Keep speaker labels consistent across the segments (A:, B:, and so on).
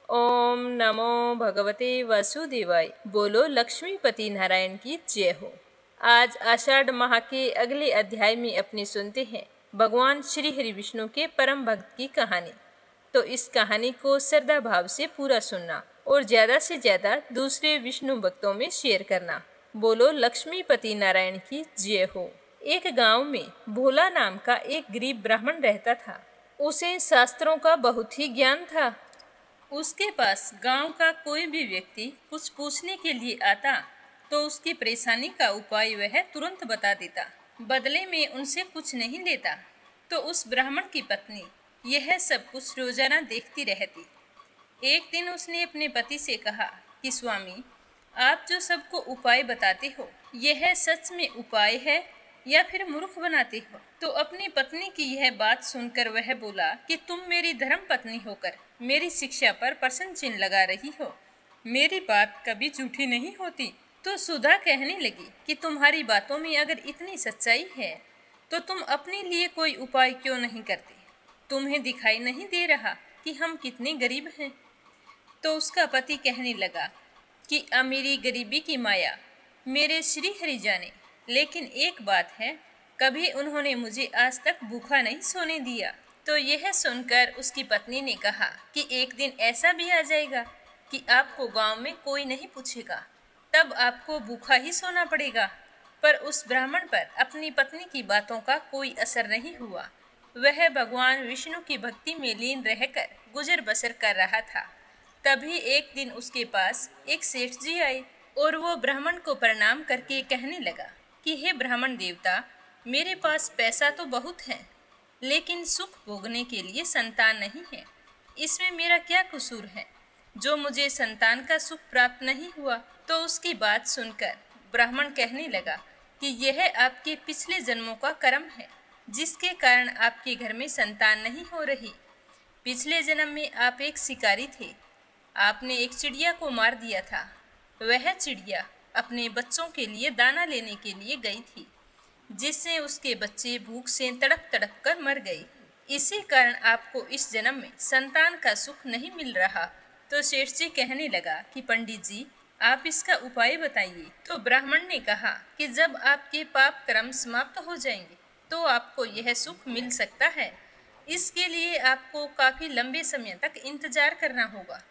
A: ओम नमो भगवते वासुदेवाय। बोलो लक्ष्मीपति नारायण की जय हो। आज आषाढ़ माह के अगले अध्याय में अपने सुनते हैं भगवान श्री हरि विष्णु के परम भक्त की कहानी। तो इस कहानी को श्रद्धा भाव से पूरा सुनना और ज्यादा से ज्यादा दूसरे विष्णु भक्तों में शेयर करना। बोलो लक्ष्मीपति नारायण की जय हो। एक गांव में भोला नाम का एक गरीब ब्राह्मण रहता था। उसे शास्त्रों का बहुत ही ज्ञान था। उसके पास गांव का कोई भी व्यक्ति कुछ पूछने के लिए आता तो उसकी परेशानी का उपाय वह तुरंत बता देता, बदले में उनसे कुछ नहीं लेता। तो उस ब्राह्मण की पत्नी यह सब कुछ रोजाना देखती रहती। एक दिन उसने अपने पति से कहा कि स्वामी, आप जो सबको उपाय बताते हो, यह सच में उपाय है या फिर मूर्ख बनाते हो? तो अपनी पत्नी की यह बात सुनकर वह बोला कि तुम मेरी धर्म पत्नी होकर मेरी शिक्षा पर प्रश्न चिन्ह लगा रही हो। मेरी बात कभी झूठी नहीं होती। तो सुधा कहने लगी कि तुम्हारी बातों में अगर इतनी सच्चाई है तो तुम अपने लिए कोई उपाय क्यों नहीं करते? तुम्हें दिखाई नहीं दे रहा कि हम कितने गरीब हैं? तो उसका पति कहने लगा कि अमीरी गरीबी की माया मेरे श्री हरि जाने, लेकिन एक बात है, कभी उन्होंने मुझे आज तक भूखा नहीं सोने दिया। तो यह सुनकर उसकी पत्नी ने कहा कि एक दिन ऐसा भी आ जाएगा कि आपको गांव में कोई नहीं पूछेगा, तब आपको भूखा ही सोना पड़ेगा। पर उस ब्राह्मण पर अपनी पत्नी की बातों का कोई असर नहीं हुआ। वह भगवान विष्णु की भक्ति में लीन रहकर गुजर बसर कर रहा था। तभी एक दिन उसके पास एक सेठ जी आए और वो ब्राह्मण को प्रणाम करके कहने लगा कि हे ब्राह्मण देवता, मेरे पास पैसा तो बहुत है, लेकिन सुख भोगने के लिए संतान नहीं है। इसमें मेरा क्या कसूर है जो मुझे संतान का सुख प्राप्त नहीं हुआ? तो उसकी बात सुनकर ब्राह्मण कहने लगा कि यह आपके पिछले जन्मों का कर्म है, जिसके कारण आपके घर में संतान नहीं हो रही। पिछले जन्म में आप एक शिकारी थे। आपने एक चिड़िया को मार दिया था। वह चिड़िया अपने बच्चों के लिए दाना लेने के लिए गई थी, जिससे उसके बच्चे भूख से तड़प तड़प कर मर गए। इसी कारण आपको इस जन्म में संतान का सुख नहीं मिल रहा। तो सेठ जी कहने लगा कि पंडित जी, आप इसका उपाय बताइए। तो ब्राह्मण ने कहा कि जब आपके पाप कर्म समाप्त हो जाएंगे तो आपको यह सुख मिल सकता है। इसके लिए आपको काफी लंबे समय तक इंतजार करना होगा।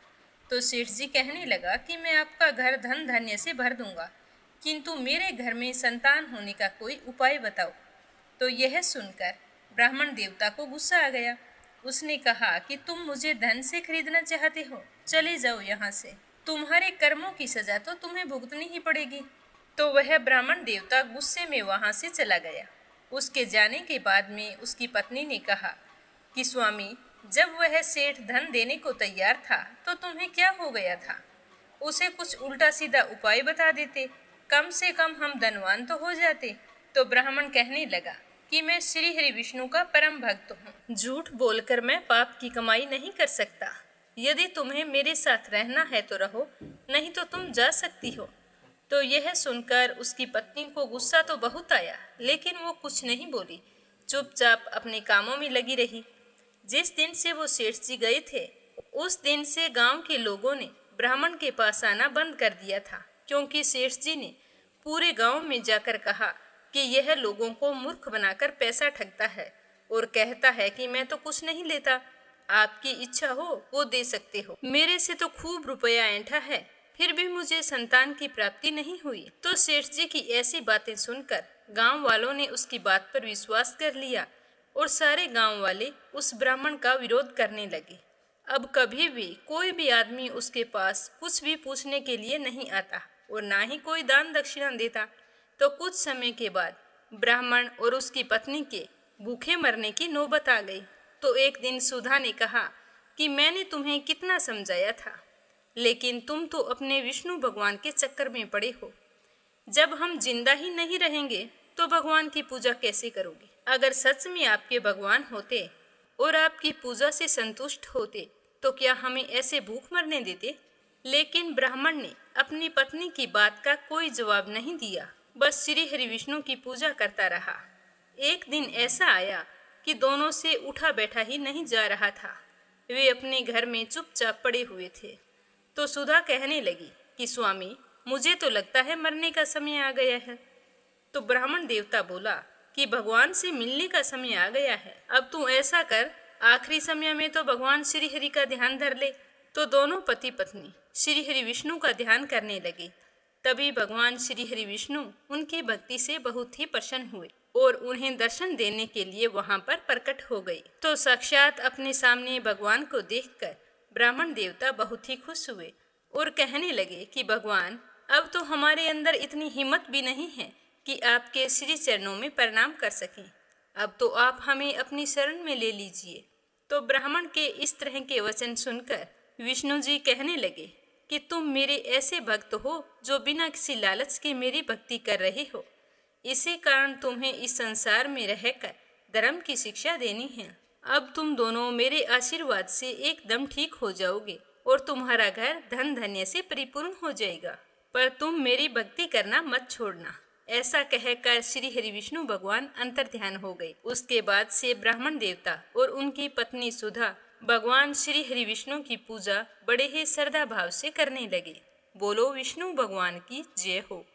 A: तो सेठ जी कहने लगा कि मैं आपका घर धन धान्य से भर दूंगा, किंतु मेरे घर में संतान होने का कोई उपाय बताओ। तो यह सुनकर ब्राह्मण देवता को गुस्सा आ गया। उसने कहा कि तुम मुझे धन से खरीदना चाहते हो, चले जाओ यहाँ से। तुम्हारे कर्मों की सजा तो तुम्हें भुगतनी ही पड़ेगी। तो वह ब्राह्मण देवता गुस्से में वहाँ से चला गया। उसके जाने के बाद में उसकी पत्नी ने कहा कि स्वामी, जब वह सेठ धन देने को तैयार था तो तुम्हें क्या हो गया था? उसे कुछ उल्टा सीधा उपाय बता देते, कम से कम हम धनवान तो हो जाते। तो ब्राह्मण कहने लगा कि मैं श्री हरि विष्णु का परम भक्त हूँ। झूठ बोलकर मैं पाप की कमाई नहीं कर सकता। यदि तुम्हें मेरे साथ रहना है तो रहो, नहीं तो तुम जा सकती हो। तो यह सुनकर उसकी पत्नी को गुस्सा तो बहुत आया, लेकिन वो कुछ नहीं बोली, चुपचाप अपने कामों में लगी रही। जिस दिन से वो सेठ जी गए थे, उस दिन से गांव के लोगों ने ब्राह्मण के पास आना बंद कर दिया था, क्योंकि सेठ जी ने पूरे गांव में जाकर कहा कि यह लोगों को मूर्ख बनाकर पैसा ठगता है और कहता है कि मैं तो कुछ नहीं लेता, आपकी इच्छा हो वो दे सकते हो। मेरे से तो खूब रुपया ऐंठा है, फिर भी मुझे संतान की प्राप्ति नहीं हुई। तो सेठ जी की ऐसी बातें सुनकर गांव वालों ने उसकी बात पर विश्वास कर लिया और सारे गांव वाले उस ब्राह्मण का विरोध करने लगे। अब कभी भी कोई भी आदमी उसके पास कुछ भी पूछने के लिए नहीं आता और ना ही कोई दान दक्षिणा देता। तो कुछ समय के बाद ब्राह्मण और उसकी पत्नी के भूखे मरने की नौबत आ गई। तो एक दिन सुधा ने कहा कि मैंने तुम्हें कितना समझाया था, लेकिन तुम तो अपने विष्णु भगवान के चक्कर में पड़े हो। जब हम जिंदा ही नहीं रहेंगे तो भगवान की पूजा कैसे करोगे? अगर सच में आपके भगवान होते और आपकी पूजा से संतुष्ट होते तो क्या हमें ऐसे भूख मरने देते? लेकिन ब्राह्मण ने अपनी पत्नी की बात का कोई जवाब नहीं दिया, बस श्री हरि विष्णु की पूजा करता रहा। एक दिन ऐसा आया कि दोनों से उठा बैठा ही नहीं जा रहा था। वे अपने घर में चुपचाप पड़े हुए थे। तो सुधा कहने लगी कि स्वामी, मुझे तो लगता है मरने का समय आ गया है। तो ब्राह्मण देवता बोला कि भगवान से मिलने का समय आ गया है। अब तू ऐसा कर, आखिरी समय में तो भगवान श्री हरि का ध्यान धर ले। तो दोनों पति पत्नी श्री हरि विष्णु का ध्यान करने लगे। तभी भगवान श्री हरि विष्णु उनकी भक्ति से बहुत ही प्रसन्न हुए और उन्हें दर्शन देने के लिए वहां पर प्रकट हो गए। तो साक्षात अपने सामने भगवान को देखकर ब्राह्मण देवता बहुत ही खुश हुए और कहने लगे कि भगवान, अब तो हमारे अंदर इतनी हिम्मत भी नहीं है कि आपके श्री चरणों में प्रणाम कर सकें। अब तो आप हमें अपनी शरण में ले लीजिए। तो ब्राह्मण के इस तरह के वचन सुनकर विष्णु जी कहने लगे कि तुम मेरे ऐसे भक्त हो जो बिना किसी लालच के मेरी भक्ति कर रहे हो। इसी कारण तुम्हें इस संसार में रहकर धर्म की शिक्षा देनी है। अब तुम दोनों मेरे आशीर्वाद से एकदम ठीक हो जाओगे और तुम्हारा घर धन धन्य से परिपूर्ण हो जाएगा। पर तुम मेरी भक्ति करना मत छोड़ना। ऐसा कहकर श्री हरि विष्णु भगवान अंतर्ध्यान हो गए। उसके बाद से ब्राह्मण देवता और उनकी पत्नी सुधा भगवान श्री हरि विष्णु की पूजा बड़े ही श्रद्धा भाव से करने लगे। बोलो विष्णु भगवान की जय हो।